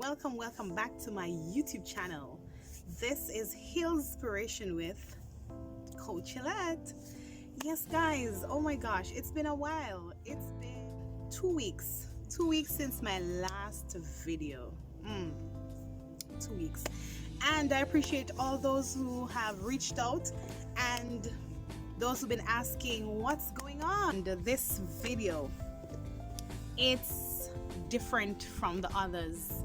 welcome back to my YouTube channel. This is Hilzpiration with Coach Hilette. Yes guys, oh my gosh, it's been a while. It's been 2 weeks since my last video. 2 weeks, and I appreciate all those who have reached out and those who've been asking what's going on. This video, it's different from the others.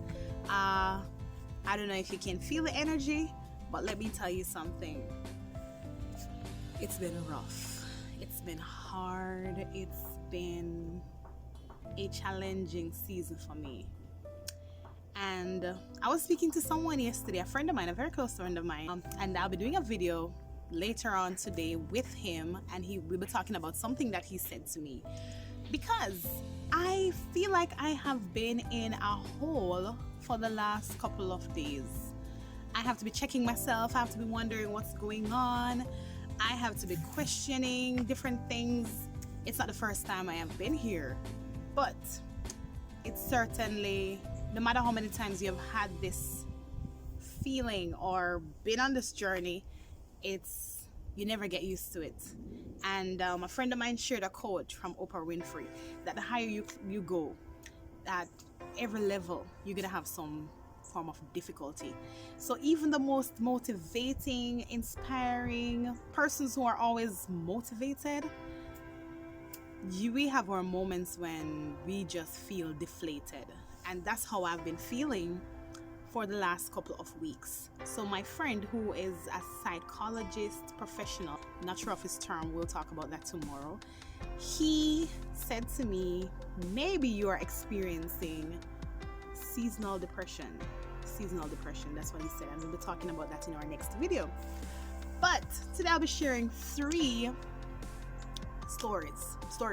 I don't know if you can feel the energy, but let me tell you something. It's been rough, it's been hard, it's been a challenging season for me. And I was speaking to someone yesterday, a friend of mine, a very close friend of mine, and I'll be doing a video later on today with him, and we'll be talking about something that he said to me, because I feel like I have been in a hole for the last couple of days. I have to be checking myself, I have to be wondering what's going on, I have to be questioning different things. It's not the first time I have been here, but it's certainly, no matter how many times you have had this feeling or been on this journey, you never get used to it. And a friend of mine shared a quote from Oprah Winfrey that the higher you go, at every level you're gonna have some form of difficulty. So even the most motivating, inspiring persons who are always motivated, we have our moments when we just feel deflated, and that's how I've been feeling for the last couple of weeks. So my friend, who is a psychologist professional, not sure of his term, we'll talk about that tomorrow, he said to me, maybe you are experiencing seasonal depression, that's what he said, and we'll be talking about that in our next video. But today I'll be sharing 3 story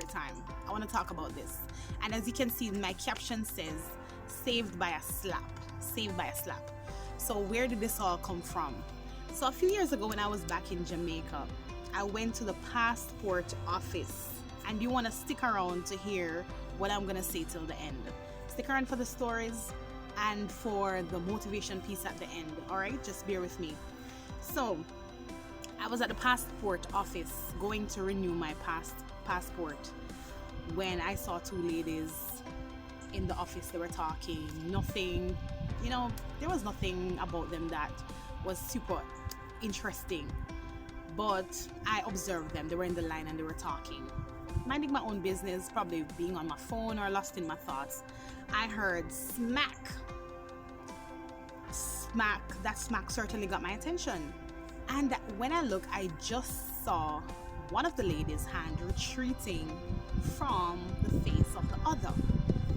time. I want to talk about this, and as you can see, my caption says saved by a slap. So where did this all come from? So a few years ago, when I was back in Jamaica, I went to the passport office, and you want to stick around to hear what I'm gonna say till the end. Stick around for the stories and for the motivation piece at the end. All right, just bear with me. So I was at the passport office going to renew my passport when I saw 2 ladies in the office. They were talking, nothing, there was nothing about them that was super interesting, but I observed them. They were in the line and they were talking, minding my own business, probably being on my phone or lost in my thoughts. I heard smack. That smack certainly got my attention, and when I look, I just saw one of the ladies' hand retreating from the face of the other.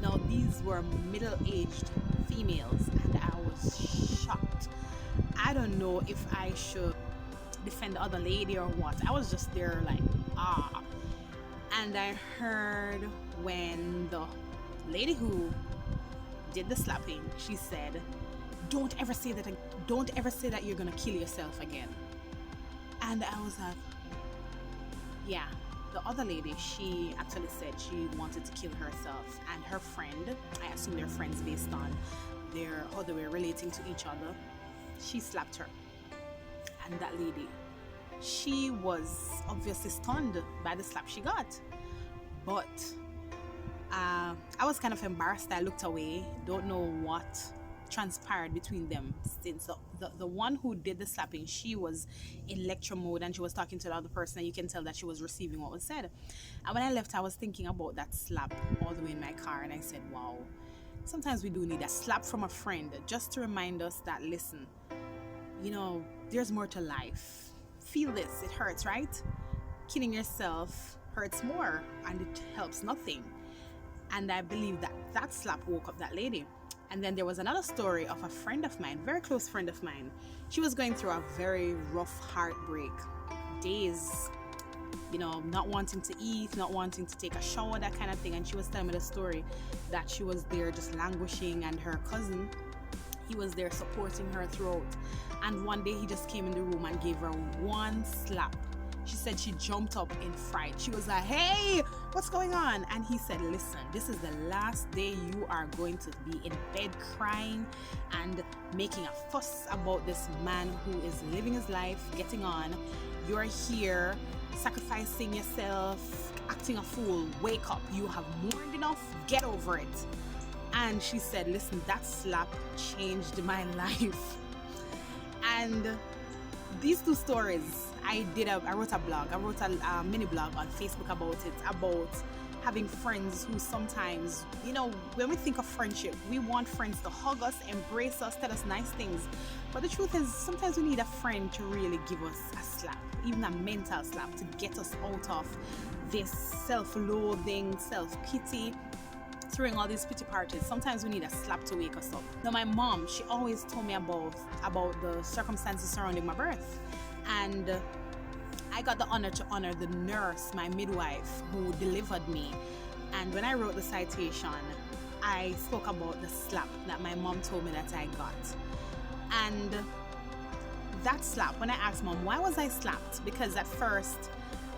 Now these were middle-aged females, and I was shocked. I don't know if I should defend the other lady or what. I was just there like, and I heard when the lady who did the slapping, she said, don't ever say that you're gonna kill yourself again. And I was like, yeah. The other lady, she actually said she wanted to kill herself, and her friend, I assume they're friends based on how they were relating to each other, she slapped her. And that lady, she was obviously stunned by the slap she got, but I was kind of embarrassed. I looked away, don't know what transpired between them, since the one who did the slapping, she was in lecture mode and she was talking to the other person, and you can tell that she was receiving what was said. And when I left, I was thinking about that slap all the way in my car, and I said, wow, sometimes we do need a slap from a friend just to remind us that, listen, there's more to life. Feel this, it hurts, right? Killing yourself hurts more and it helps nothing. And I believe that slap woke up that lady. And then there was another story of a friend of mine, very close friend of mine. She was going through a very rough heartbreak days, not wanting to eat, not wanting to take a shower, that kind of thing. And she was telling me the story that she was there just languishing, and her cousin, he was there supporting her throughout. And one day he just came in the room and gave her one slap. She said she jumped up in fright. She was like, hey, what's going on? And he said, listen, this is the last day you are going to be in bed crying and making a fuss about this man who is living his life, getting on. You're here sacrificing yourself, acting a fool. Wake up. You have mourned enough. Get over it. And she said, listen, that slap changed my life. And these two stories, I wrote a blog. I wrote a mini blog on Facebook about it, about having friends who sometimes, you know, when we think of friendship, we want friends to hug us, embrace us, tell us nice things. But the truth is, sometimes we need a friend to really give us a slap, even a mental slap, to get us out of this self-loathing, self-pity, throwing all these pity parties. Sometimes we need a slap to wake us up. Now, my mom, she always told me about the circumstances surrounding my birth. And I got the honor to honor the nurse, my midwife, who delivered me. And when I wrote the citation, I spoke about the slap that my mom told me that I got. And that slap, when I asked mom, why was I slapped? Because at first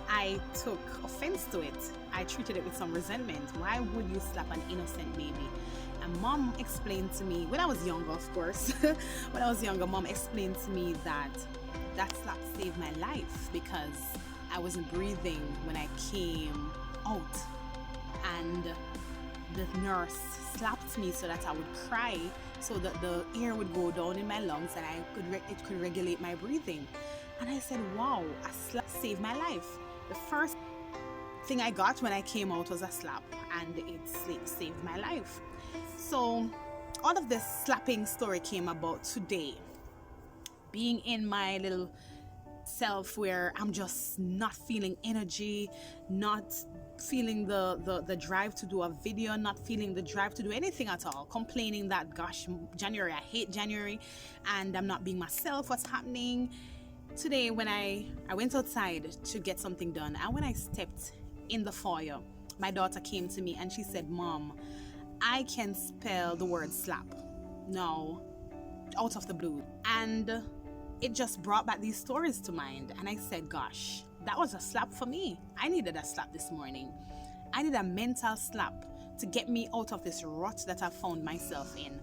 I took offense to it. I treated it with some resentment. Why would you slap an innocent baby? And mom explained to me, when I was younger, of course, when I was younger, mom explained to me that slap saved my life because I wasn't breathing when I came out. And the nurse slapped me so that I would cry, so that the air would go down in my lungs and it could regulate my breathing. And I said, wow, a slap saved my life. The first thing I got when I came out was a slap, and it saved my life. So all of this slapping story came about today, being in my little self where I'm just not feeling energy, not feeling the drive to do a video, not feeling the drive to do anything at all, complaining that, gosh, January, I hate January, and I'm not being myself. What's happening? Today, when I went outside to get something done, and when I stepped in the foyer, my daughter came to me and she said, Mom, I can spell the word slap now, out of the blue. And it just brought back these stories to mind. And I said, gosh, that was a slap for me. I needed a slap this morning. I need a mental slap to get me out of this rut that I found myself in.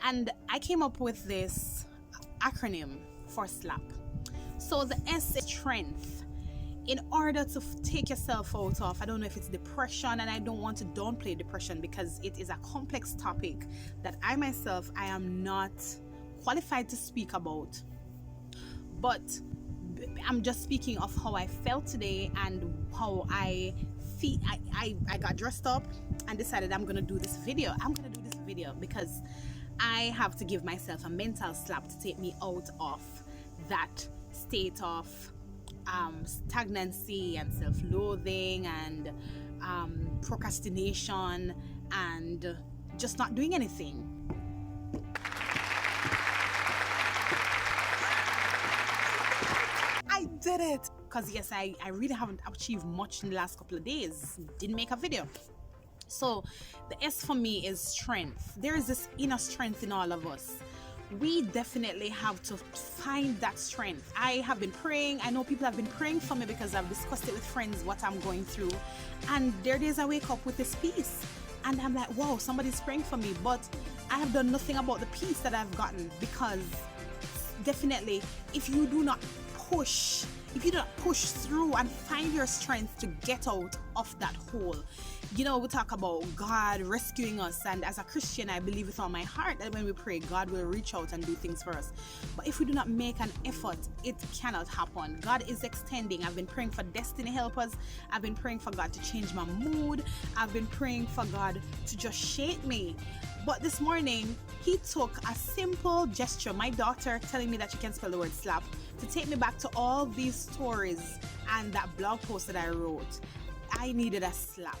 And I came up with this acronym for slap. So the S is strength. In order to take yourself out of, I don't know if it's depression, and I don't want to downplay depression because it is a complex topic that I myself, I am not qualified to speak about. But I'm just speaking of how I felt today and how I feel. I got dressed up and decided I'm going to do this video. I'm going to do this video because I have to give myself a mental slap to take me out of that state of stagnancy and self-loathing and procrastination and just not doing anything. I did it! Because yes, I really haven't achieved much in the last couple of days. Didn't make a video. So the S for me is strength. There is this inner strength in all of us. We definitely have to find that strength. I have been praying. I know people have been praying for me because I've discussed it with friends what I'm going through. And there are days I wake up with this peace. And I'm like, wow, somebody's praying for me. But I have done nothing about the peace that I've gotten, because definitely if you do not push through and find your strength to get out of that hole. You know, we talk about God rescuing us, and as a Christian, I believe with all my heart that when we pray, God will reach out and do things for us. But if we do not make an effort, it cannot happen. God is extending. I've been praying for destiny helpers. I've been praying for God to change my mood. I've been praying for God to just shape me. But this morning, he took a simple gesture, my daughter telling me that she can spell the word slap, to take me back to all these stories and that blog post that I wrote. I needed a slap,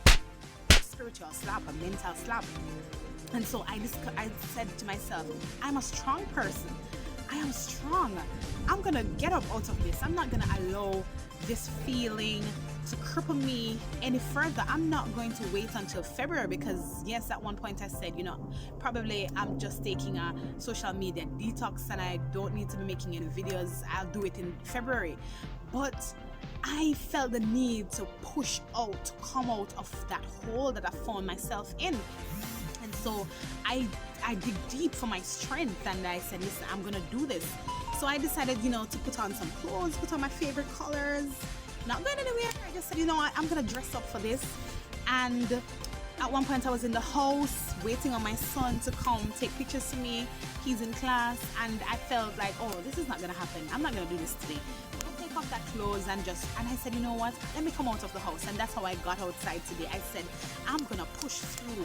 a spiritual slap, a mental slap. And so I said to myself, I'm a strong person. I am strong. I'm going to get up out of this. I'm not going to allow this feeling to cripple me any further. I'm not going to wait until February, because yes, at one point I said, probably I'm just taking a social media detox and I don't need to be making any videos. I'll do it in February. But I felt the need to push out, to come out of that hole that I found myself in. And so I dig deep for my strength, and I said, listen, I'm gonna do this. So I decided, to put on some clothes, put on my favorite colors, not going anywhere. I just said, you know what, I'm gonna dress up for this. And at one point I was in the house waiting on my son to come take pictures to me. He's in class, and I felt like, oh, this is not gonna happen. I'm not gonna do this today. I'll take off that clothes and I said, you know what, let me come out of the house. And that's how I got outside today. I said, I'm gonna push through.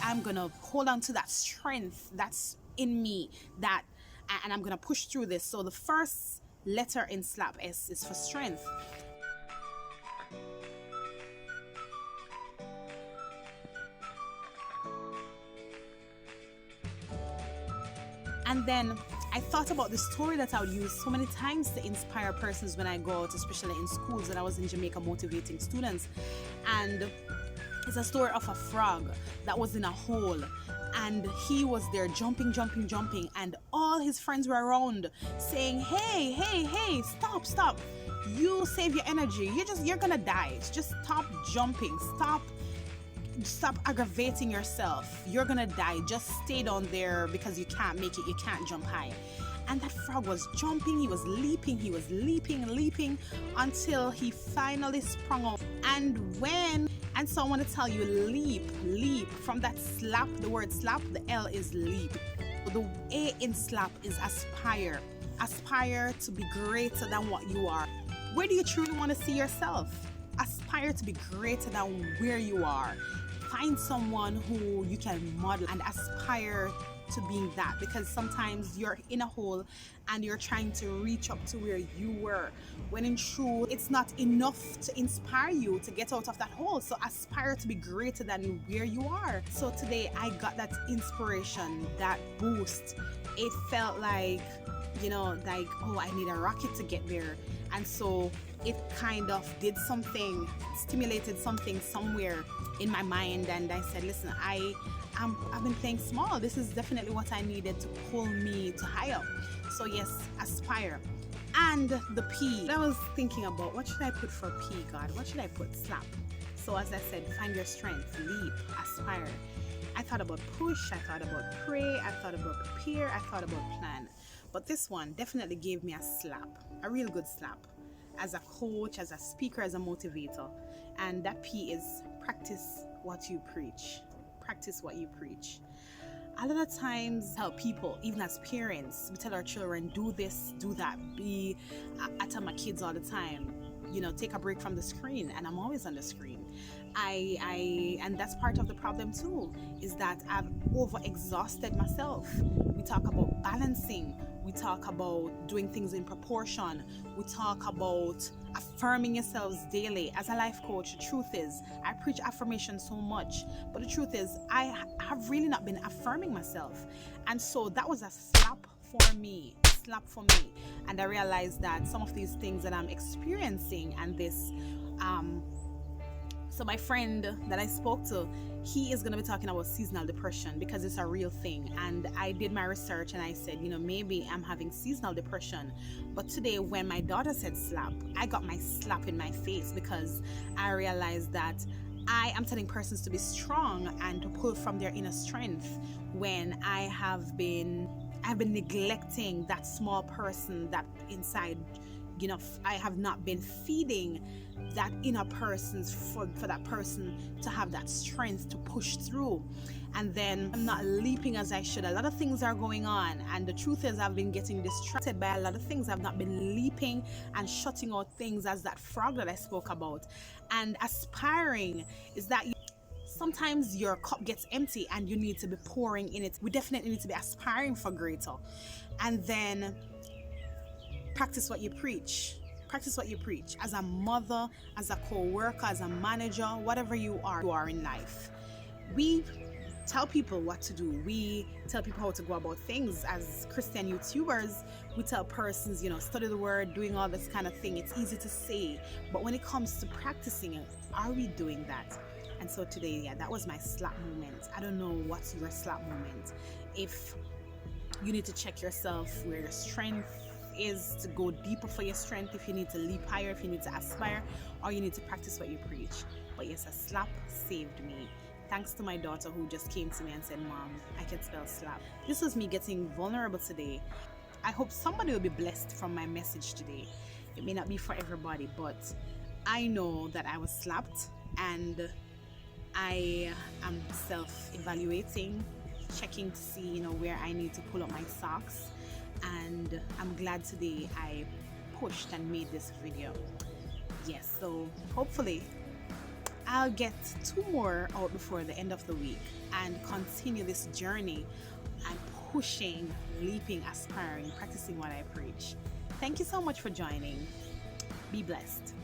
I'm gonna hold on to that strength that's in me, and I'm gonna push through this. So the first letter in SLAP, S, is for strength. And then I thought about the story that I would use so many times to inspire persons when I go out, especially in schools. And I was in Jamaica motivating students. And it's a story of a frog that was in a hole. And he was there jumping. And all his friends were around saying, hey, stop. You save your energy. You're gonna die. Just stop jumping. Stop aggravating yourself. You're gonna die. Just stay down there because you can't make it. You can't jump high. And that frog was jumping. He was leaping until he finally sprung out. And so I want to tell you, leap from that slap. The word slap, the L is leap. The A in slap is aspire. Aspire to be greater than what you are. Where do you truly want to see yourself? Aspire to be greater than where you are. Find someone who you can model and aspire to being that, because sometimes you're in a hole and you're trying to reach up to where you were, when in truth it's not enough to inspire you to get out of that hole. So aspire to be greater than where you are. So today I got that inspiration, that boost. It felt like, oh, I need a rocket to get there. And so it kind of did something, stimulated something somewhere in my mind, and I said, listen, I've been playing small. This is definitely what I needed to pull me to higher. So yes, aspire. And the P, I was thinking about, what should I put for P, God? What should I put? Slap. So as I said, find your strength, leap, aspire. I thought about push, I thought about pray, I thought about prepare, I thought about plan. But this one definitely gave me a slap, a real good slap. As a coach, as a speaker, as a motivator. And that P is practice what you preach. Practice what you preach. A lot of times tell people, even as parents, we tell our children, do this, do that. I tell my kids all the time, take a break from the screen, and I'm always on the screen. And that's part of the problem too, is that I've overexhausted myself. We talk about balancing. We talk about doing things in proportion. We talk about affirming yourselves daily. As a life coach, the truth is, I preach affirmation so much, but the truth is, I have really not been affirming myself. And so that was a slap for me. And I realized that some of these things that I'm experiencing, and this so my friend that I spoke to, he is going to be talking about seasonal depression, because it's a real thing. And I did my research and I said, maybe I'm having seasonal depression. But today when my daughter said slap, I got my slap in my face, because I realized that I am telling persons to be strong and to pull from their inner strength, when I've been neglecting that small person that inside. I have not been feeding that inner person for that person to have that strength to push through. And then I'm not leaping as I should. A lot of things are going on, and the truth is, I've been getting distracted by a lot of things. I've not been leaping and shutting out things as that frog that I spoke about. And aspiring is that sometimes your cup gets empty and you need to be pouring in it. We definitely need to be aspiring for greater. And then practice what you preach. Practice what you preach. As a mother, as a co-worker, as a manager, whatever you are in life. We tell people what to do. We tell people how to go about things. As Christian YouTubers, we tell persons, study the word, doing all this kind of thing. It's easy to say, but when it comes to practicing it, are we doing that? And so today, that was my slap moment. I don't know what's your slap moment. If you need to check yourself, where your strength is to go deeper for your strength, if you need to leap higher, if you need to aspire, or you need to practice what you preach. But yes, a slap saved me. Thanks to my daughter who just came to me and said, Mom, I can spell slap. This was me getting vulnerable today. I hope somebody will be blessed from my message today. It may not be for everybody, but I know that I was slapped, and I am self-evaluating, checking to see, where I need to pull up my socks. And I'm glad today I pushed and made this video. Yes, so hopefully I'll get 2 more out before the end of the week and continue this journey and pushing, leaping, aspiring, practicing what I preach. Thank you so much for joining. Be blessed.